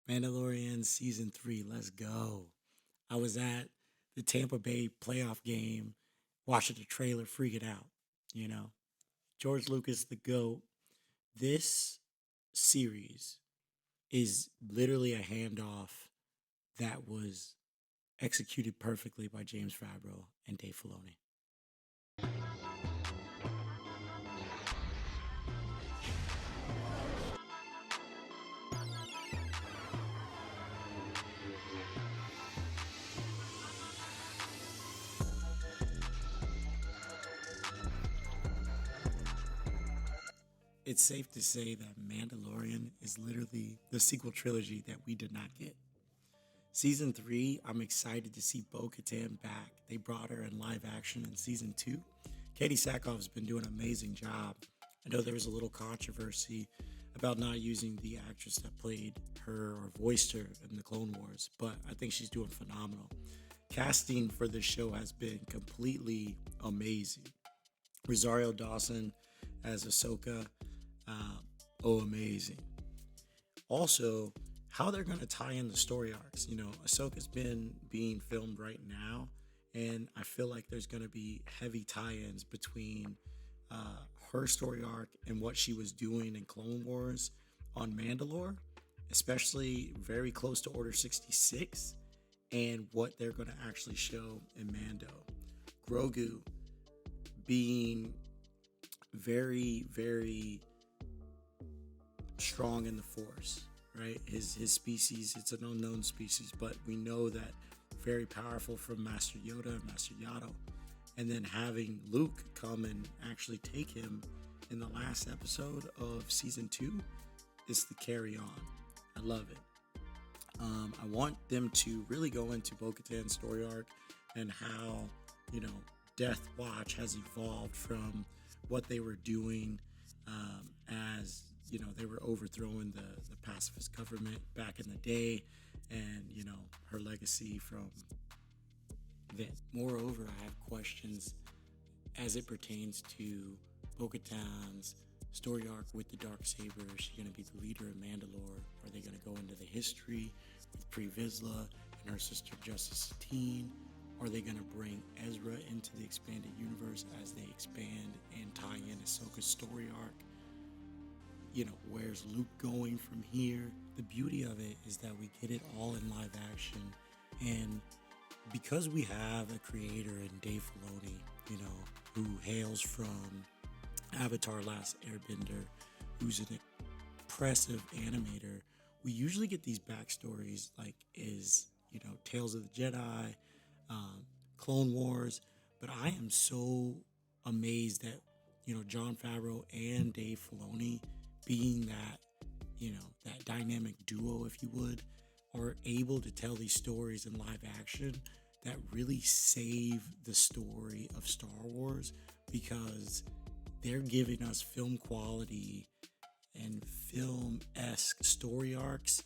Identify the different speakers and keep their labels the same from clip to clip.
Speaker 1: Mandalorian season 3. Let's go. I was at the Tampa Bay playoff game, watching the trailer, freaking out. You know, George Lucas, the GOAT. This series is literally a handoff that was executed perfectly by James Favreau and Dave Filoni. It's safe to say that Mandalorian is literally the sequel trilogy that we did not get. Season 3, I'm excited to see Bo Katan back. They brought her in live action in season 2. Katie Sackhoff's been doing an amazing job. I know there was a little controversy about not using the actress that played her or voiced her in the Clone Wars, but I think she's doing phenomenal. Casting for this show has been completely amazing. Rosario Dawson as Ahsoka, uh, amazing. Also, how they're going to tie in the story arcs. Ahsoka's been being filmed right now, and I feel like there's going to be heavy tie-ins between her story arc and what she was doing in Clone Wars on Mandalore, especially very close to Order 66, and what they're going to actually show in Mando. Grogu being very, very strong in the Force, right? His species, it's an unknown species, but we know that very powerful from Master Yoda and Master Yaddle. And then having Luke come and actually take him in the last episode of season 2 is the carry on. I love it. I want them to really go into Bo-Katan's story arc and how, you know, Death Watch has evolved from what they were doing as, they were overthrowing the pacifist government back in the day, and, her legacy from then. Moreover, I have questions as it pertains to Bo-Katan's story arc with the dark saber. Is she going to be the leader of Mandalore? Are they going to go into the history with Pre Vizsla and her sister Justice Satine? Are they going to bring Ezra into the expanded universe as they expand and tie in Ahsoka's story arc? Where's Luke going from here? The beauty of it is that we get it all in live action, and because we have a creator in Dave Filoni, who hails from Avatar: Last Airbender, who's an impressive animator, we usually get these backstories like Tales of the Jedi, Clone Wars, but I am so amazed that Jon Favreau and Dave Filoni, being that dynamic duo, if you would, are able to tell these stories in live action that really save the story of Star Wars, because they're giving us film quality and film-esque story arcs,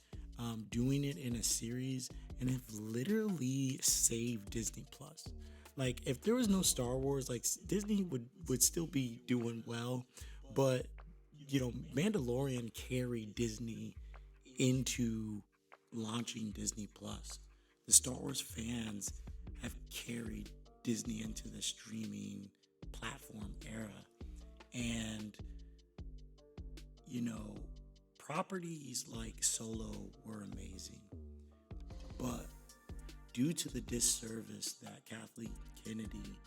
Speaker 1: doing it in a series, and have literally saved Disney Plus. Like, if there was no Star Wars, like, Disney would still be doing well, but Mandalorian carried Disney into launching Disney Plus. The Star Wars fans have carried Disney into the streaming platform era. And, properties like Solo were amazing. But due to the disservice that Kathleen Kennedy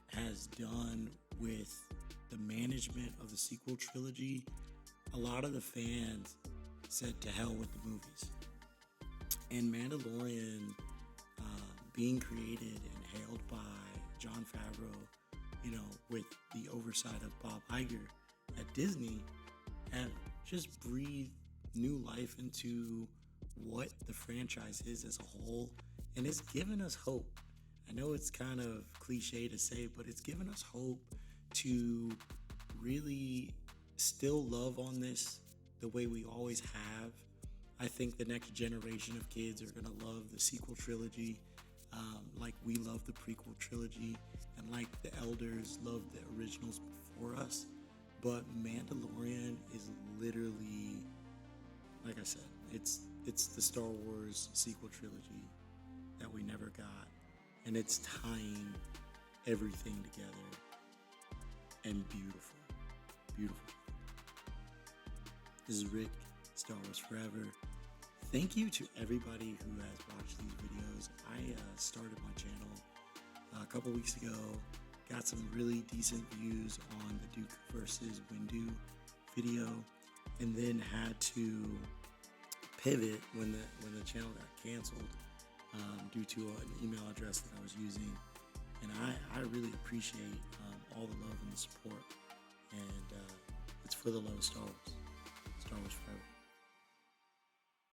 Speaker 1: has done with the management of the sequel trilogy, a lot of the fans said to hell with the movies. And Mandalorian, being created and hailed by Jon Favreau, with the oversight of Bob Iger at Disney, have just breathed new life into what the franchise is as a whole, and it's given us hope. I know it's kind of cliche to say, but it's given us hope to really still love on this the way we always have. I think the next generation of kids are going to love the sequel trilogy, like we love the prequel trilogy, and like the elders loved the originals before us. But Mandalorian is literally, like I said, it's It's the Star Wars sequel trilogy that we never got, and it's tying everything together, and beautiful, beautiful. This is Rick, Star Wars Forever. Thank you to everybody who has watched these videos. I started my channel a couple weeks ago, got some really decent views on the Duke versus Windu video, and then had to pivot when the channel got canceled due to an email address that I was using. And I really appreciate all the love and the support, and it's for the love of Star Wars. Star Wars Forever.